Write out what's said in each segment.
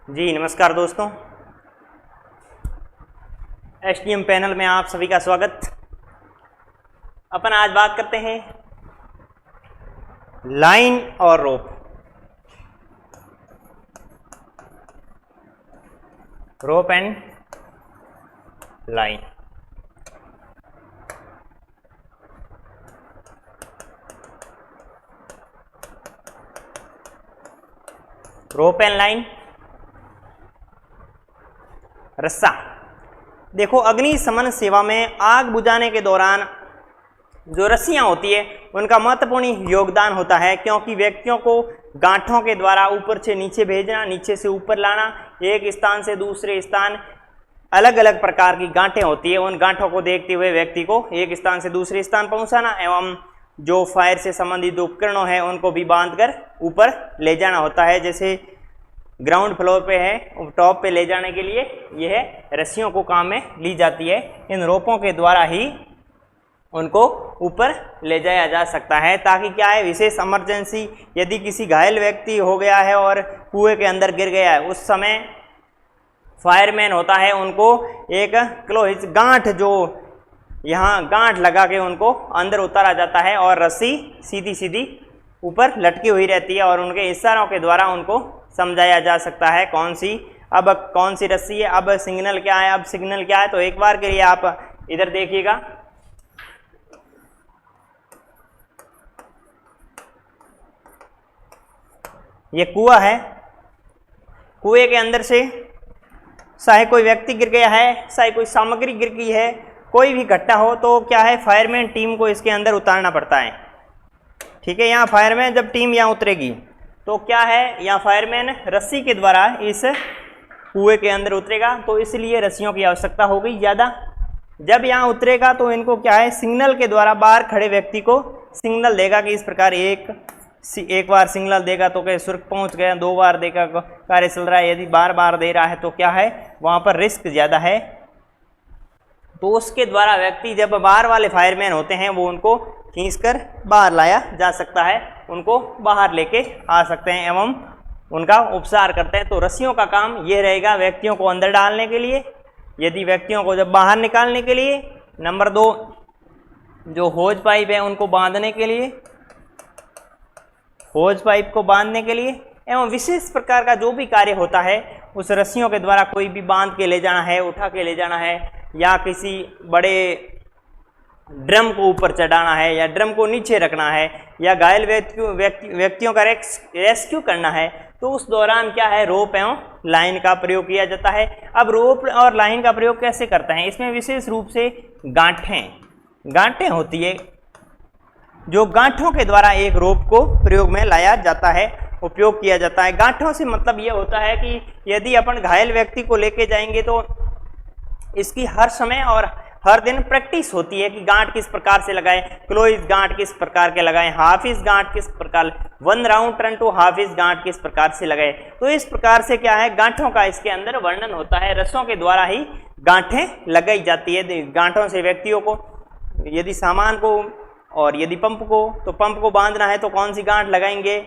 जी नमस्कार दोस्तों, STM panel में आप सभी का स्वागत। अपन आज बात करते हैं लाइन और rope. Rope and line. Rope and line. रस्सा। देखो, अग्निशमन सेवा में आग बुझाने के दौरान जो रस्सियां होती है उनका महत्वपूर्ण योगदान होता है, क्योंकि व्यक्तियों को गांठों के द्वारा ऊपर से नीचे भेजना, नीचे से ऊपर लाना, एक स्थान से दूसरे स्थान, अलग अलग प्रकार की गांठें होती है, उन गांठों को देखते हुए व्यक्ति को एक स्थान से दूसरे स्थान पहुंचाना एवं जो फायर से संबंधित उपकरणों हैं उनको भी बांधकर ऊपर ले जाना होता है। जैसे ग्राउंड फ्लोर पे है, टॉप पे ले जाने के लिए यह रस्सियों को काम में ली जाती है। इन रोपों के द्वारा ही उनको ऊपर ले जाया जा सकता है, ताकि क्या है, विशेष इमरजेंसी यदि किसी घायल व्यक्ति हो गया है और कुएं के अंदर गिर गया है, उस समय फायरमैन होता है, उनको एक क्लोज गांठ, जो यहाँ गांठ लगा के उनको अंदर उतारा जाता है और रस्सी सीधी सीधी ऊपर लटकी हुई रहती है और उनके इशारों के द्वारा उनको समझाया जा सकता है कौन सी रस्सी है, अब सिग्नल क्या है, अब सिग्नल क्या है। तो एक बार के लिए आप इधर देखिएगा, ये कुआं है। कुएं के अंदर से चाहे कोई व्यक्ति गिर गया है, चाहे कोई सामग्री गिर गई है, कोई भी घटना हो तो क्या है, फायरमैन टीम को इसके अंदर उतारना पड़ता है। ठीक है, यहाँ फायरमैन जब टीम यहाँ उतरेगी तो क्या है, यहाँ फायरमैन रस्सी के द्वारा इस कुएं के अंदर उतरेगा, तो इसलिए रस्सियों की आवश्यकता हो गई ज़्यादा। जब यहाँ उतरेगा तो इनको क्या है, सिग्नल के द्वारा बाहर खड़े व्यक्ति को सिग्नल देगा कि इस प्रकार एक बार सिग्नल देगा तो क्या सुरक्षित पहुँच गया, 2 बार देगा कार्य चल रहा है, यदि बार बार दे रहा है तो क्या है, वहाँ पर रिस्क ज़्यादा है। तो उसके द्वारा व्यक्ति, जब बाहर वाले फायरमैन होते हैं, वो उनको खींचकर बाहर लाया जा सकता है, उनको बाहर लेके आ सकते हैं एवं उनका उपचार करते हैं। तो रस्सियों का काम ये रहेगा, व्यक्तियों को अंदर डालने के लिए, यदि व्यक्तियों को जब बाहर निकालने के लिए। नंबर 2, जो होज पाइप है उनको बांधने के लिए, होज पाइप को बांधने के लिए एवं विशेष प्रकार का जो भी कार्य होता है उस रस्सियों के द्वारा, कोई भी बांध के ले जाना है, उठा के ले जाना है, या किसी बड़े ड्रम को ऊपर चढ़ाना है, या ड्रम को नीचे रखना है, या घायल व्यक्तियों का रेस्क्यू करना है, तो उस दौरान क्या है, रोप एवं लाइन का प्रयोग किया जाता है। अब रोप और लाइन का प्रयोग कैसे करते हैं, इसमें विशेष रूप से गांठें होती है, जो गांठों के द्वारा एक रोप को प्रयोग में लाया जाता है, उपयोग किया जाता है। गांठों से मतलब ये होता है कि यदि अपन घायल व्यक्ति को लेके जाएंगे तो इसकी हर समय और हर दिन प्रैक्टिस होती है कि गांठ किस प्रकार से लगाएं, क्लोज गांठ किस प्रकार के लगाएं, हाफ इंच गांठ किस प्रकार, 1 round turn two half inch गांठ किस प्रकार से लगाएं। तो इस प्रकार से क्या है, गांठों का इसके अंदर वर्णन होता है। रस्सों के द्वारा ही गांठें लगाई जाती है। गांठों से व्यक्तियों को, यदि सामान को और यदि पंप को, तो पंप को बांधना है तो कौन सी गांठ लगाएंगे।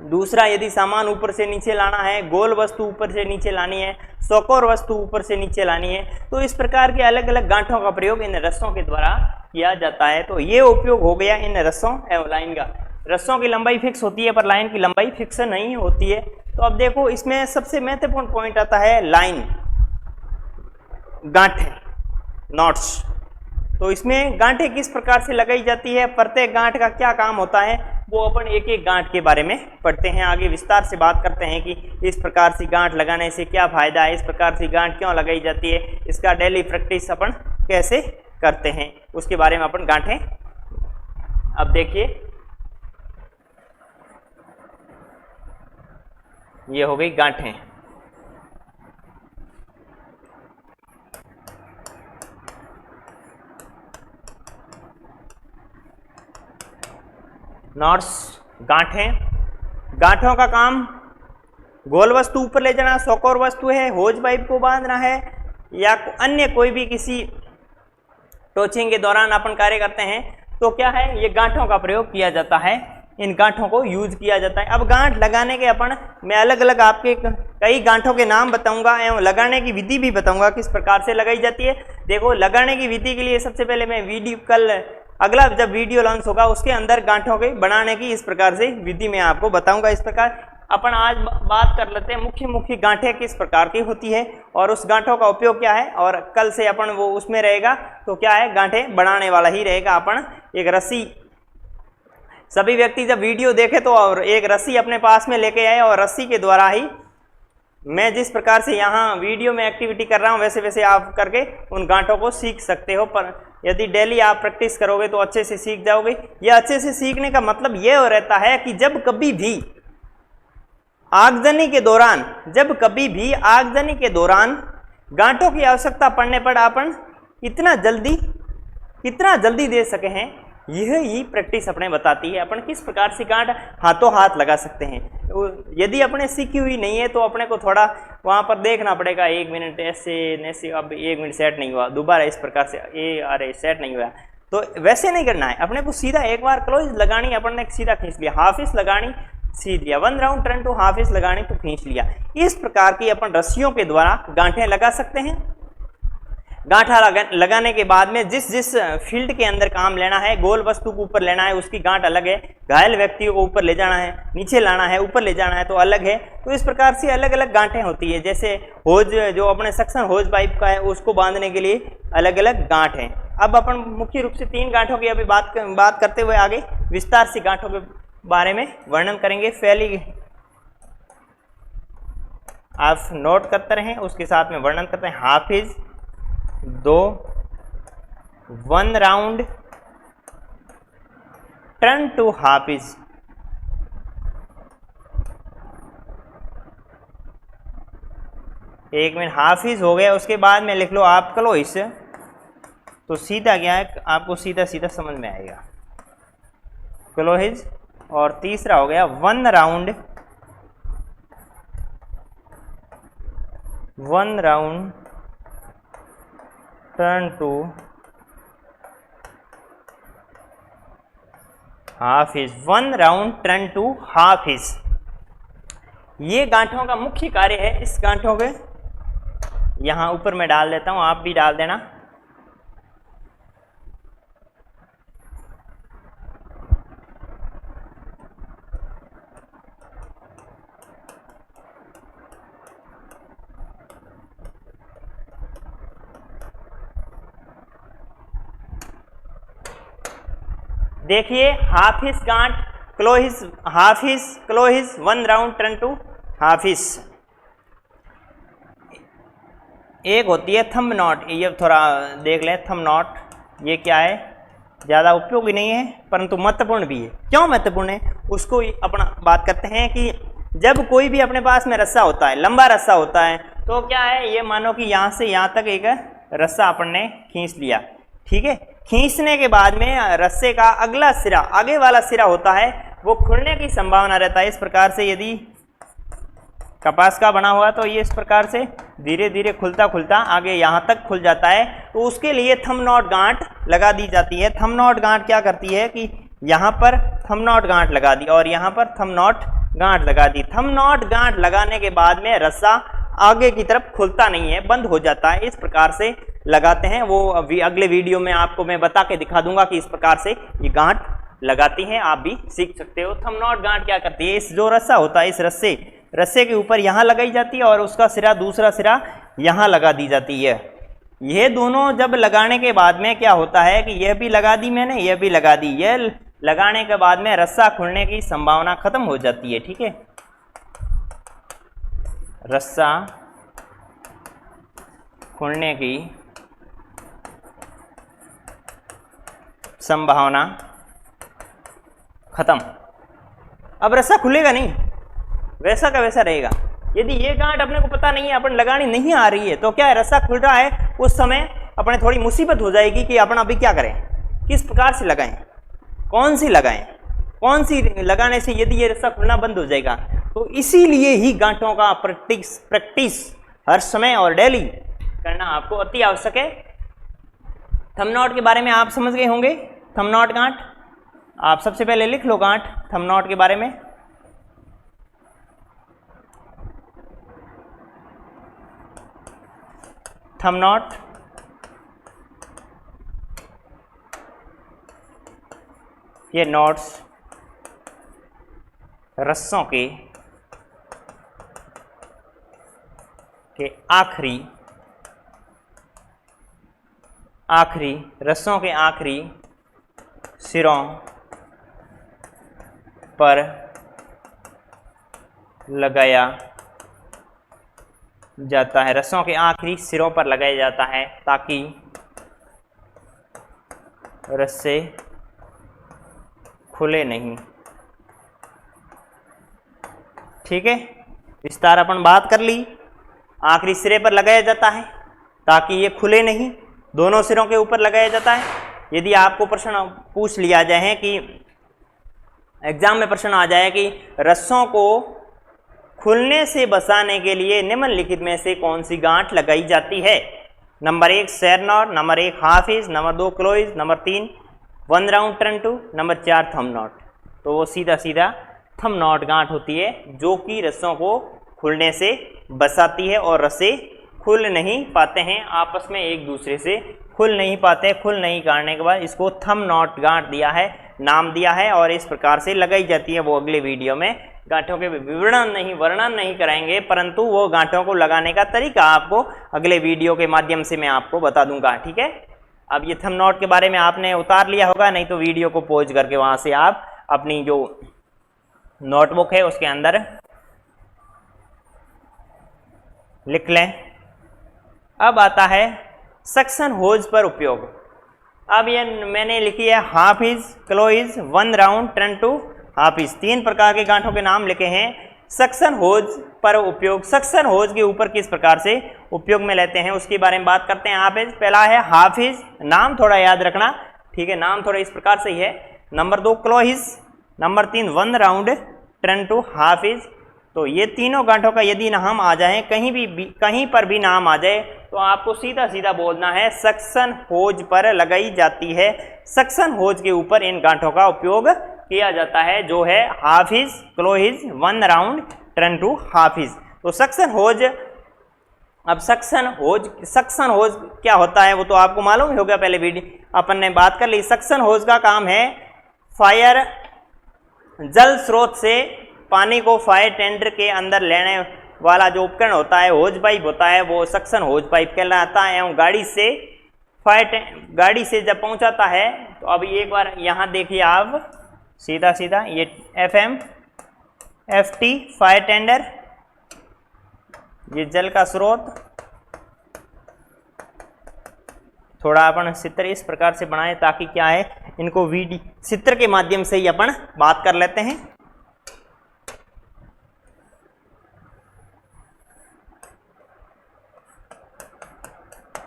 दूसरा, यदि सामान ऊपर से नीचे लाना है, गोल वस्तु ऊपर से नीचे लानी है, चौकोर वस्तु ऊपर से नीचे लानी है, तो इस प्रकार के अलग अलग गांठों का प्रयोग इन रस्सों के द्वारा किया जाता है। तो ये उपयोग हो गया इन रस्सों एवं लाइन का। रस्सों की लंबाई फिक्स होती है पर लाइन की लंबाई फिक्स नहीं होती है। तो अब देखो, इसमें सबसे महत्वपूर्ण पॉइंट आता है लाइन, गांठें, नॉट्स। तो इसमें गांठें किस प्रकार से लगाई जाती है, प्रत्येक गांठ का क्या काम होता है, वो अपन एक एक गांठ के बारे में पढ़ते हैं। आगे विस्तार से बात करते हैं कि इस प्रकार से गांठ लगाने से क्या फायदा है, इस प्रकार से गांठ क्यों लगाई जाती है, इसका डेली प्रैक्टिस अपन कैसे करते हैं, उसके बारे में अपन गांठें। अब देखिए, ये हो गई गांठें। नॉट्स, गांठों का काम गोल वस्तु ऊपर ले जाना, चौकोर वस्तु है, होज पाइप को बांधना है, या अन्य कोई भी किसी टोचिंग के दौरान अपन कार्य करते हैं तो क्या है, ये गांठों का प्रयोग किया जाता है, इन गांठों को यूज किया जाता है। अब गांठ लगाने के अपन मैं अलग अलग आपके कई गांठों के नाम बताऊंगा एवं लगाने की विधि भी बताऊंगा किस प्रकार से लगाई जाती है। देखो लगाने की विधि के लिए सबसे पहले मैं वीडियो कल अगला जब वीडियो लॉन्च होगा उसके अंदर गांठों के बनाने की इस प्रकार से विधि मैं आपको बताऊंगा। इस प्रकार अपन आज बात कर लेते हैं मुख्य मुख्य गांठें किस प्रकार की होती है और उस गांठों का उपयोग क्या है, और कल से अपन वो उसमें रहेगा तो क्या है गांठें बनाने वाला ही रहेगा। अपन एक रस्सी, सभी व्यक्ति जब वीडियो देखे तो और एक रस्सी अपने पास में लेके आए और रस्सी के द्वारा ही मैं जिस प्रकार से यहाँ वीडियो में एक्टिविटी कर रहा हूँ वैसे वैसे आप करके उन गांठों को सीख सकते हो। पर यदि डेली आप प्रैक्टिस करोगे तो अच्छे से सीख जाओगे। यह अच्छे से सीखने का मतलब यह रहता है कि जब कभी भी आगजनी के दौरान गांठों की आवश्यकता पड़ने पर अपन कितना जल्दी दे सके हैं, यह ही प्रैक्टिस अपने बताती है। अपन किस प्रकार से गांठ हाथों हाथ लगा सकते हैं। यदि अपने सीखी हुई नहीं है तो अपने को थोड़ा वहाँ पर देखना पड़ेगा, 1 मिनट ऐसे अब 1 मिनट सेट नहीं हुआ, दोबारा इस प्रकार से अरे सेट नहीं हुआ, तो वैसे नहीं करना है। अपने को सीधा एक बार क्लोज लगानी, अपन ने सीधा खींच लिया, हाफ इंच लगानी सीध लिया, 1 round turn two half inch लगानी तो खींच लिया। इस प्रकार की अपन रस्सियों के द्वारा गांठें लगा सकते हैं। गांठा लगाने के बाद में जिस फील्ड के अंदर काम लेना है, गोल वस्तु को ऊपर लेना है उसकी गांठ अलग है, घायल व्यक्तियों को ऊपर ले जाना है, नीचे लाना है, ऊपर ले जाना है तो अलग है। तो इस प्रकार से अलग अलग गांठें होती है। जैसे होज जो अपने सक्शन होज पाइप का है उसको बांधने के लिए अलग अलग गांठ हैं। अब अपन मुख्य रूप से 3 गांठों की अभी बात करते हुए आगे विस्तार से गांठों के बारे में वर्णन करेंगे। पहली आप नोट करते रहें, उसके साथ में वर्णन करते हैं। Half inch 2 1 round turn two half inch, 1 minute half inch हो गया। उसके बाद में लिख लो आप क्लोइस, तो सीधा क्या है आपको सीधा सीधा समझ में आएगा क्लोइस। और तीसरा हो गया 1 round turn two half inch, 1 round turn two half inch. ये गांठों का मुख्य कार्य है। इस गांठों के यहां ऊपर मैं डाल देता हूं, आप भी डाल देना। देखिए हाफ इंच गांठ, clove hitch half hitch, clove hitch 1 round turn two half hitch. एक होती है थंब नॉट, ये थोड़ा देख लें। थंब नॉट ये क्या है, ज़्यादा उपयोगी नहीं है परंतु महत्वपूर्ण भी है। क्यों महत्वपूर्ण है उसको अपना बात करते हैं कि जब कोई भी अपने पास में रस्सा होता है, लंबा रस्सा होता है, तो क्या है ये मानो कि यहाँ से यहाँ तक एक रस्सा अपन ने खींच लिया, ठीक है। खींचने के बाद में रस्से का अगला सिरा, आगे वाला सिरा होता है वो खुलने की संभावना रहता है। इस प्रकार से यदि कपास का बना हुआ तो ये इस प्रकार से धीरे धीरे खुलता खुलता आगे यहाँ तक खुल जाता है। तो उसके लिए थंब नॉट गांठ लगा दी जाती है। थंब नॉट गांठ क्या करती है कि यहाँ पर थंब नॉट गांठ लगा दी और यहाँ पर थंब नॉट गांठ लगा दी। थंब नॉट गांठ लगाने के बाद में रस्सा आगे की तरफ खुलता नहीं है, बंद हो जाता है। इस प्रकार से लगाते हैं। वो अभी अगले वीडियो में आपको मैं बता के दिखा दूंगा कि इस प्रकार से ये गांठ लगाती हैं, आप भी सीख सकते हो। थंब नॉट गांठ क्या करती है, इस जो रस्सा होता है इस रस्से के ऊपर यहाँ लगाई जाती है और उसका सिरा दूसरा सिरा यहाँ लगा दी जाती है। ये दोनों जब लगाने के बाद में क्या होता है कि यह भी लगा दी मैंने, यह भी लगा दी। यह लगाने के बाद में रस्सा खुलने की संभावना खत्म हो जाती है, ठीक है। रस्सा खुलने की संभावना खत्म। अब रस्सा खुलेगा नहीं, वैसा का वैसा रहेगा। यदि ये गांठ अपने को पता नहीं है, अपन लगानी नहीं आ रही है, तो क्या है रस्सा खुल रहा है, उस समय अपने थोड़ी मुसीबत हो जाएगी कि अपन अभी क्या करें, किस प्रकार से लगाएं, कौन सी लगाएं, कौन सी लगाने से यदि ये रस्सा खुलना बंद हो जाएगा। तो इसीलिए ही गांठों का प्रैक्टिस हर समय और डेली करना आपको अति आवश्यक है। थंब नॉट के बारे में आप समझ गए होंगे। थंब नॉट गांठ आप सबसे पहले लिख लो गांठ थंब नॉट के बारे में। थंब नॉट, ये नॉट्स रस्सों के आखिरी रस्सों के आखिरी सिरों पर लगाया जाता है, रस्सों के आखिरी सिरों पर लगाया जाता है ताकि रस्से खुले नहीं। ठीक है, विस्तार अपन बात कर ली। आखिरी सिरे पर लगाया जाता है ताकि ये खुले नहीं, दोनों सिरों के ऊपर लगाया जाता है। यदि आपको प्रश्न पूछ लिया जाए कि एग्जाम में प्रश्न आ जाए कि रस्सों को खुलने से बचाने के लिए निम्नलिखित में से कौन सी गांठ लगाई जाती है? Number 1 sheer knot, number 1 half hitch, number 2 clove hitch, number 3 1 round turn two, number 4 thumb knot. तो वो सीधा सीधा थंब नॉट गांठ होती है जो कि रस्सों को खुलने से बचाती है और रस्से खुल नहीं पाते हैं, आपस में एक दूसरे से खुल नहीं पाते। खुल नहीं काटने के बाद इसको थंब नॉट गांठ दिया है, नाम दिया है और इस प्रकार से लगाई जाती है। वो अगले वीडियो में गांठों के वर्णन नहीं कराएंगे, परंतु वो गांठों को लगाने का तरीका आपको अगले वीडियो के माध्यम से मैं आपको बता दूंगा। ठीक है, अब ये थंब नॉट के बारे में आपने उतार लिया होगा, नहीं तो वीडियो को पॉज करके वहां से आप अपनी जो नोटबुक है उसके अंदर लिख लें। अब आता है सक्शन होज पर उपयोग। अब ये मैंने लिखी है half hitch, clove hitch, 1 round turn two half hitch. 3 प्रकार के गांठों के नाम लिखे हैं। सक्शन होज पर उपयोग, सक्शन होज के ऊपर किस प्रकार से उपयोग में लेते हैं उसके बारे में बात करते हैं। हाफ इंच पहला है हाफ इंच, नाम थोड़ा याद रखना। ठीक है, नाम थोड़ा इस प्रकार से ही है। Number 2 clove hitch, number 3 1 round turn two half hitch. तो ये तीनों गांठों का यदि नाम आ जाए, कहीं पर भी नाम आ जाए तो आपको सीधा सीधा बोलना है सक्शन होज पर लगाई जाती है। सक्शन होज के ऊपर इन गांठों का उपयोग किया जाता है जो है half hitch, clove hitch, 1 round turn two half hitch. तो सक्शन होज, अब सक्शन होज क्या होता है वो तो आपको मालूम ही होगा, पहले वीडियो अपन ने बात कर ली। सक्शन होज का काम है फायर, जल स्रोत से पानी को फायर टेंडर के अंदर लेने वाला जो उपकरण होता है, होज पाइप होता है, वो सक्शन होज पाइप कहलाता है। एवं गाड़ी से जब पहुंचाता है तो अब एक बार यहाँ देखिए आप सीधा सीधा ये FM FT फायर टेंडर, ये जल का स्रोत। थोड़ा अपन चित्र इस प्रकार से बनाए ताकि क्या है, इनको वीडियो चित्र के माध्यम से ही अपन बात कर लेते हैं।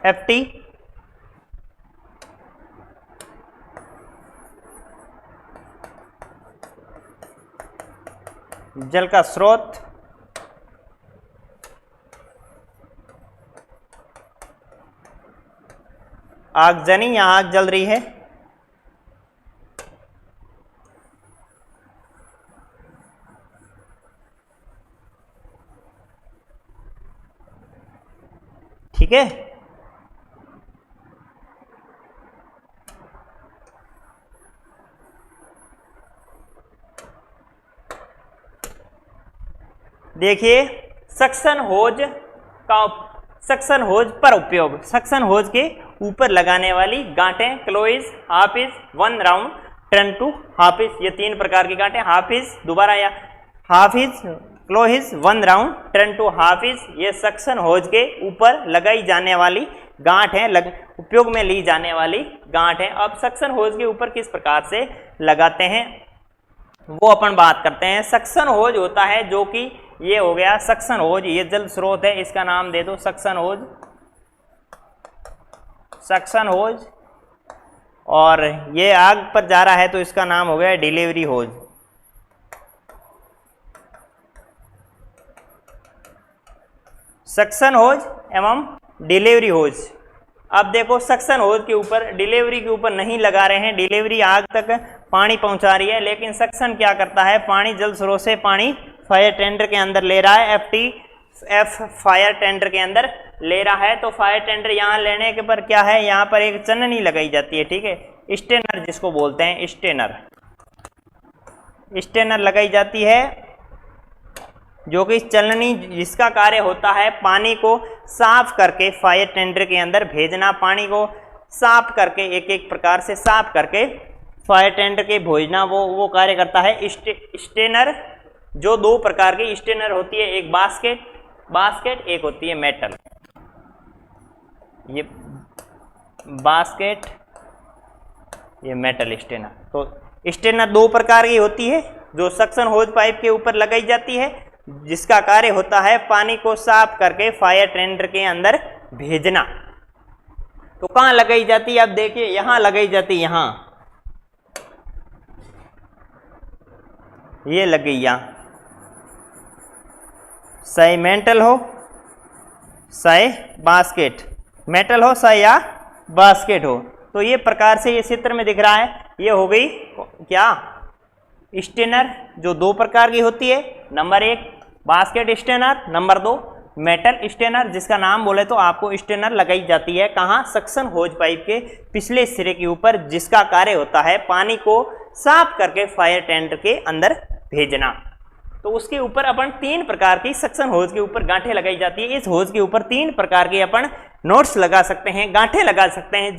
FT जल का स्रोत, आगजनी, यहां आग जल रही है। ठीक है, देखिए सक्शन होज पर उपयोग। सक्शन होज के ऊपर लगाने वाली गांठें clove hitch, half inch, 1 round turn two half inch. ये 3 प्रकार की गांठें, हाफ इंच दोबारा या half hitch, clove hitch, 1 round turn two half inch, ये सक्शन होज के ऊपर लगाई जाने वाली गांठ है, उपयोग में ली जाने वाली गांठ है। अब सक्शन होज के ऊपर किस प्रकार से लगाते हैं वो अपन बात करते हैं। सक्शन होज होता है जो कि ये हो गया सक्शन होज, ये जल स्रोत है, इसका नाम दे दो सक्शन होज, सक्शन होज। और ये आग पर जा रहा है तो इसका नाम हो गया डिलीवरी होज। सक्शन होज एवं डिलीवरी होज। अब देखो सक्शन होज के ऊपर, डिलीवरी के ऊपर नहीं लगा रहे हैं, डिलीवरी आग तक पानी पहुंचा रही है, लेकिन सक्शन क्या करता है, पानी जल स्रोत से पानी फायर टेंडर के अंदर ले रहा है, FT फायर टेंडर के अंदर ले रहा है तो फायर टेंडर यहाँ लेने के पर क्या है, यहाँ पर एक चननी लगाई जाती है, ठीक है, स्टेनर जिसको बोलते हैं, स्टेनर लगाई जाती है, जो कि चलनी जिसका कार्य होता है पानी को साफ करके फायर टेंडर के अंदर भेजना, पानी को साफ करके एक एक प्रकार से साफ करके फायर टेंडर के भेजना, वो कार्य करता है स्टेनर। जो दो प्रकार की स्टेनर होती है, एक बास्केट एक होती है मेटल। ये बास्केट, ये मेटल स्टेनर। तो स्टेनर दो प्रकार की होती है, जो सक्शन होज पाइप के ऊपर लगाई जाती है, जिसका कार्य होता है पानी को साफ करके फायर टेंडर के अंदर भेजना। तो कहाँ लगाई जाती है, अब देखिए यहां लगाई जाती है, यहां ये लग गई, यहां चाहे मेटल हो चाहे बास्केट, मेटल हो चाहे या बास्केट हो। तो ये प्रकार से ये चित्र में दिख रहा है, ये हो गई क्या, स्टेनर, जो दो प्रकार की होती है, नंबर एक बास्केट स्टेनर, नंबर दो मेटल स्टेनर, जिसका नाम बोले तो आपको स्टेनर लगाई जाती है कहाँ, सक्शन होज पाइप के पिछले सिरे के ऊपर, जिसका कार्य होता है पानी को साफ करके फायर टेंडर के अंदर भेजना। तो उसके ऊपर अपन तीन प्रकार की सक्शन होज के ऊपर गांठें लगाई जाती है। इस होज के ऊपर तीन प्रकार के अपन नोट्स लगा सकते हैं, गांठें लगा सकते हैं,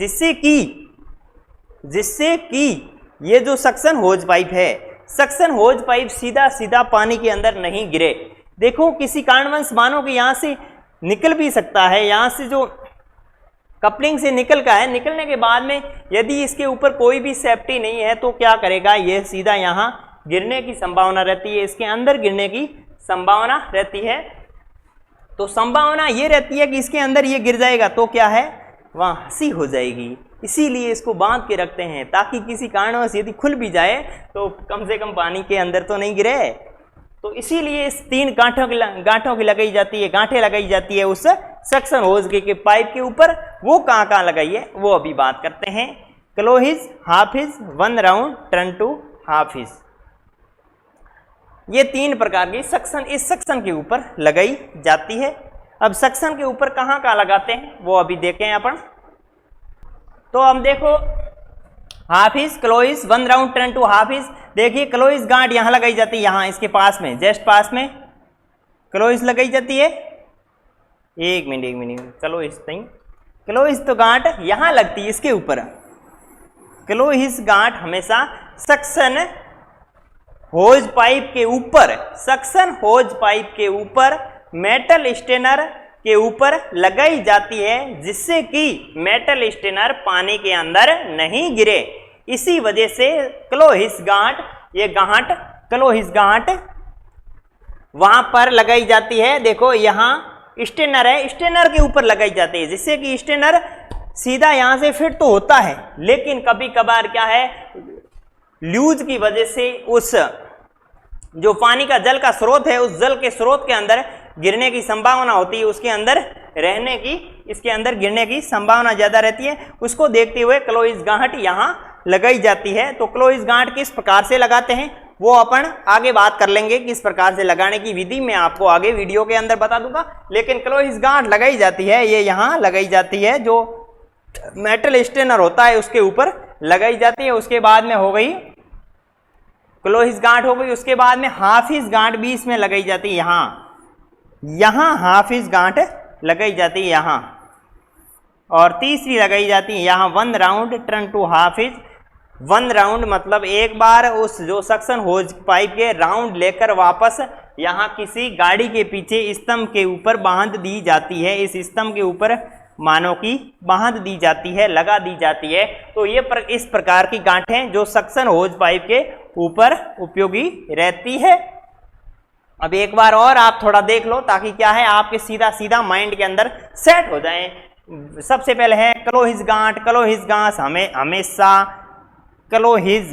जिससे कि ये जो सक्शन होज पाइप है, सक्शन होज पाइप सीधा सीधा पानी के अंदर नहीं गिरे। देखो किसी कारणवश मानो कि यहाँ से निकल भी सकता है, यहाँ से जो कपलिंग से निकल का है, निकलने के बाद में यदि इसके ऊपर कोई भी सेफ्टी नहीं है तो क्या करेगा, ये सीधा यहाँ गिरने की संभावना रहती है, इसके अंदर गिरने की संभावना रहती है। तो संभावना ये रहती है कि इसके अंदर ये गिर जाएगा तो क्या है, वहाँ हंसी हो जाएगी। इसीलिए इसको बांध के रखते हैं, ताकि किसी कारणवश यदि खुल भी जाए तो कम से कम पानी के अंदर तो नहीं गिरे। तो इसीलिए इस तीन गांठों की लगाई जाती है, गांठें लगाई जाती है उस सक्शन होज के पाइप के ऊपर। वो कहाँ कहाँ लगाई है वो अभी बात करते हैं। Clove hitch, half hitch, one round, turn two half hitch, ये तीन प्रकार की सक्शन इस सक्शन के ऊपर लगाई जाती है। अब सक्शन के ऊपर कहाँ कहाँ लगाते हैं वो अभी देखें अपन। तो हम देखो half hitch, clove hitch, one round, turn two half hitch. देखिए क्लोइज गांठ यहाँ लगाई जाती है, यहाँ इसके पास में, जस्ट पास में क्लोइज लगाई जाती है। एक मिनट, क्लोइज नहीं, क्लोइज तो गांठ यहाँ लगती है इसके ऊपर। क्लोइज गांठ हमेशा सक्शन होज पाइप के ऊपर, सक्शन होज पाइप के ऊपर मेटल स्टेनर के ऊपर लगाई जाती है, जिससे कि मेटल स्टेनर पानी के अंदर नहीं गिरे। इसी वजह से क्लोहिस गांठ, ये गांठ क्लोहिस गांठ वहां पर लगाई जाती है। देखो यहाँ स्टेनर है, स्टेनर के ऊपर लगाई जाती है, जिससे कि स्टेनर सीधा यहाँ से फिट तो होता है, लेकिन कभी कभार क्या है, ल्यूज की वजह से उस जो पानी का जल का स्रोत है, उस जल के स्रोत के अंदर गिरने की संभावना होती है, उसके अंदर रहने की, इसके अंदर गिरने की संभावना ज्यादा रहती है। उसको देखते हुए क्लोइज गांठ यहाँ लगाई जाती है। तो क्लोइज गांठ किस प्रकार से लगाते हैं वो अपन आगे बात कर लेंगे, किस प्रकार से लगाने की विधि मैं आपको आगे वीडियो के अंदर बता दूंगा। लेकिन क्लोइज गांठ लगाई जाती है, ये यहाँ लगाई जाती है, जो मेटल स्टेनर होता है उसके ऊपर लगाई जाती है। उसके बाद में हो गई क्लोहिस गांठ हो गई, उसके बाद में हाफिज गांठ भी इसमें लगाई जाती है, यहाँ हाफिज गांठ लगाई जाती है यहाँ, और तीसरी लगाई जाती है यहाँ वन राउंड, टर्न टू हाफिज। वन राउंड मतलब एक बार उस जो सक्शन होज पाइप के राउंड लेकर वापस यहाँ किसी गाड़ी के पीछे स्तंभ के ऊपर बांध दी जाती है, इस स्तंभ के ऊपर मानो की बांध दी जाती है, लगा दी जाती है। तो ये इस प्रकार की गांठें जो सक्शन होज पाइप के ऊपर उपयोगी रहती है। अब एक बार और आप थोड़ा देख लो, ताकि क्या है आपके सीधा सीधा माइंड के अंदर सेट हो जाए। सबसे पहले है क्लोहिज गांठ। क्लोहिज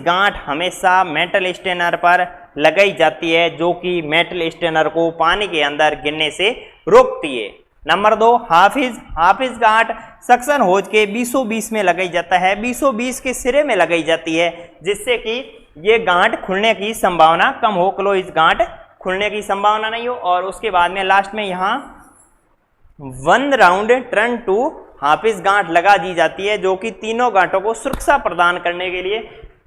गांठ हमेशा मेटल स्टेनर पर लगाई जाती है, जो कि मेटल स्टेनर को पानी के अंदर गिरने से रोकती है। नंबर 2 हाफिज गांठ सक्शन होज के बीसों बीस में लगाई जाता है, बीसों बीस के सिरे में लगाई जाती है, जिससे कि ये गांठ खुलने की संभावना कम हो, क्लोइज गांठ खुलने की संभावना नहीं हो। और उसके बाद में लास्ट में यहाँ one round turn two half inch गांठ लगा दी जाती है, जो कि तीनों गांठों को सुरक्षा प्रदान करने के लिए,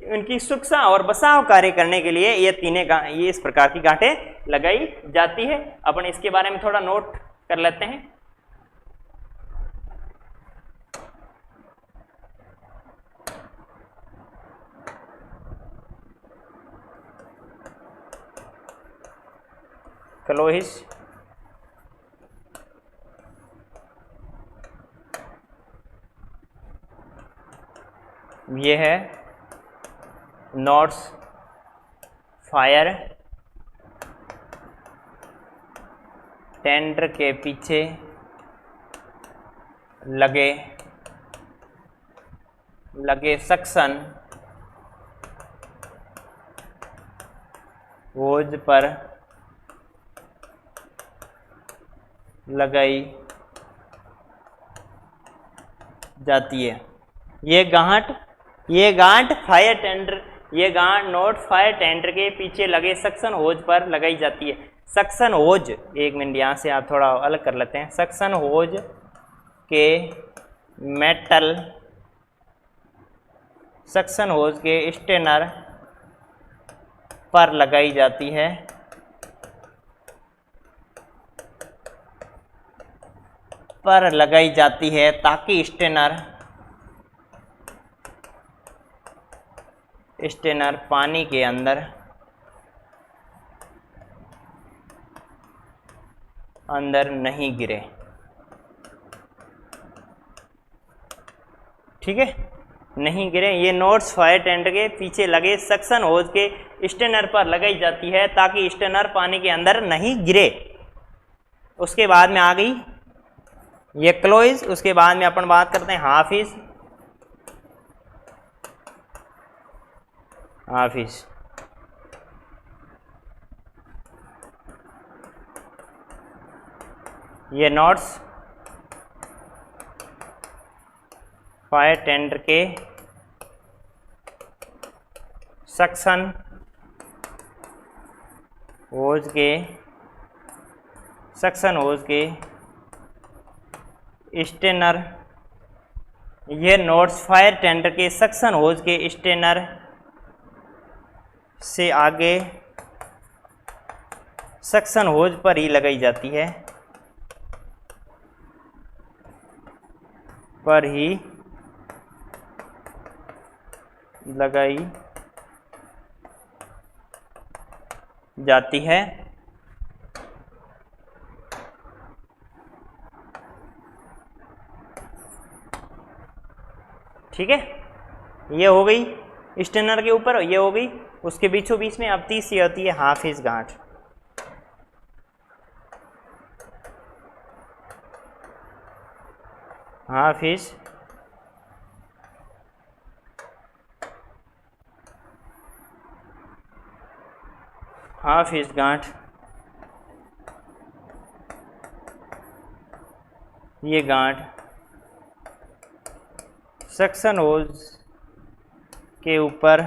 उनकी सुरक्षा और बचाव कार्य करने के लिए ये इस प्रकार की गांठें लगाई जाती है। अपन इसके बारे में थोड़ा नोट कर लेते हैं। क्लोइज, ये है नॉट्स फायर टेंडर के पीछे लगे सक्शन होज पर लगाई जाती है। ये गांठ फायर टेंडर, ये गांठ नोट फायर टेंडर के पीछे लगे सक्शन होज पर लगाई जाती है। सक्शन होज, एक मिनट यहाँ से आप थोड़ा अलग कर लेते हैं। सक्शन होज के मेटल, सक्शन होज के स्टेनर पर लगाई जाती है, ताकि स्टेनर पानी के अंदर नहीं गिरे। ठीक है, नहीं गिरे। ये नोट्स फायर टेंडर के पीछे लगे सक्शन होज के स्टेनर पर लगाई जाती है, ताकि स्टेनर पानी के अंदर नहीं गिरे। उसके बाद में आ गई ये क्लोइज। उसके बाद में अपन बात करते हैं हाफ इंच। ये नॉट्स फायर टेंडर के सक्शन होज के स्टेनर, ये नोट्स फायर टेंडर के सक्शन होज के स्टेनर से आगे सक्शन होज पर ही लगाई जाती है, ठीक है, ये हो गई स्टेनर के ऊपर, ये हो गई। उसके बीचों बीच में अब तीसरी होती है हाफ इंच गांठ। हाफ इंच गांठ, ये गांठ सक्शन होज के ऊपर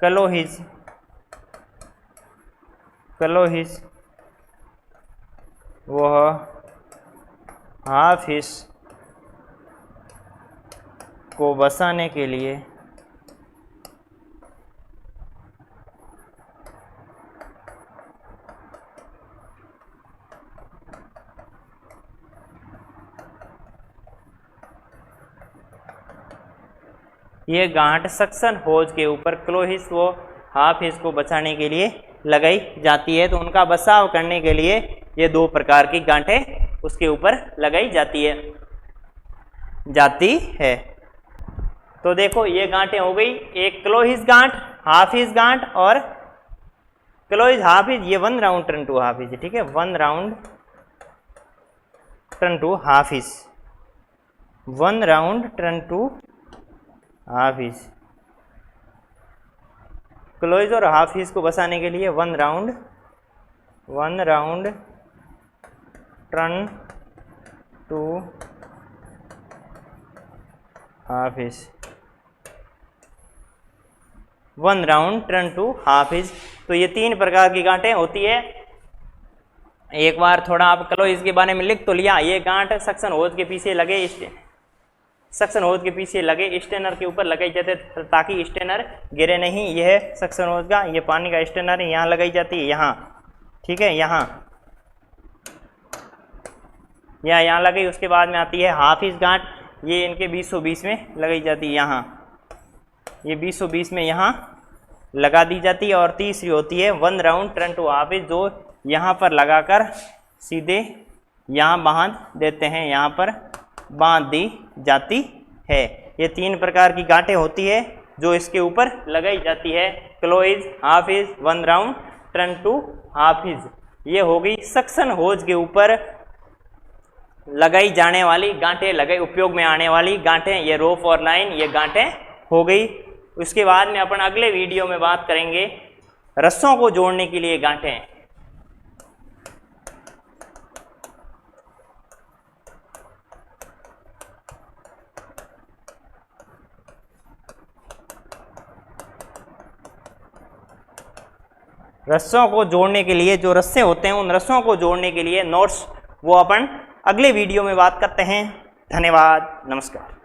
क्लोइज वह हाफ इंच को बसाने के लिए ये गांठ सक्शन होज के ऊपर क्लोइज वो हाफ इंच को बचाने के लिए लगाई जाती है। तो उनका बचाव करने के लिए ये दो प्रकार की गांठें उसके ऊपर लगाई जाती है। तो देखो ये गांठें हो गई, एक क्लोइज गांठ, हाफ इंच गांठ और क्लोइज हाफ इंच। ये one round turn two half hitch. ठीक है, one round turn two half hitch, one round turn two half hitch. Clove hitch और हाफ इंच को बसाने के लिए one round turn two half hitch, one round turn two half hitch. तो ये तीन प्रकार की गांठें होती है एक बार थोड़ा आप क्लोइज के बारे में लिख तो लिया। ये गांठ सक्शन होज के पीछे लगे सक्शन होज के पीछे लगे स्टेनर के ऊपर लगाई जाती है ताकि स्टेनर गिरे नहीं। यह सक्शन होज का, ये पानी का स्टेनर है, यहाँ लगाई जाती है, यहाँ, ठीक है, यहाँ लगी। उसके बाद में आती है हाफ इंच गांठ, ये इनके 20-20 में लगाई जाती है, यहाँ ये 20-20 में यहाँ लगा दी जाती है। और तीसरी होती है 1 round turn two half inch, जो यहाँ पर लगाकर सीधे यहाँ बांध देते हैं, यहाँ पर बांध दी जाती है। ये 3 प्रकार की गांठें होती है जो इसके ऊपर लगाई जाती है, clove hitch, half inch, 1 round turn two half inch. ये हो गई सक्शन होज के ऊपर लगाई जाने वाली गांठें, लगाई उपयोग में आने वाली गांठें। ये रोप और लाइन, ये गांठें हो गई। उसके बाद में अपन अगले वीडियो में बात करेंगे रस्सों को जोड़ने के लिए गांठें। रस्सों को जोड़ने के लिए जो रस्से होते हैं, उन रस्सों को जोड़ने के लिए नोट्स, वो अपन अगले वीडियो में बात करते हैं। धन्यवाद, नमस्कार।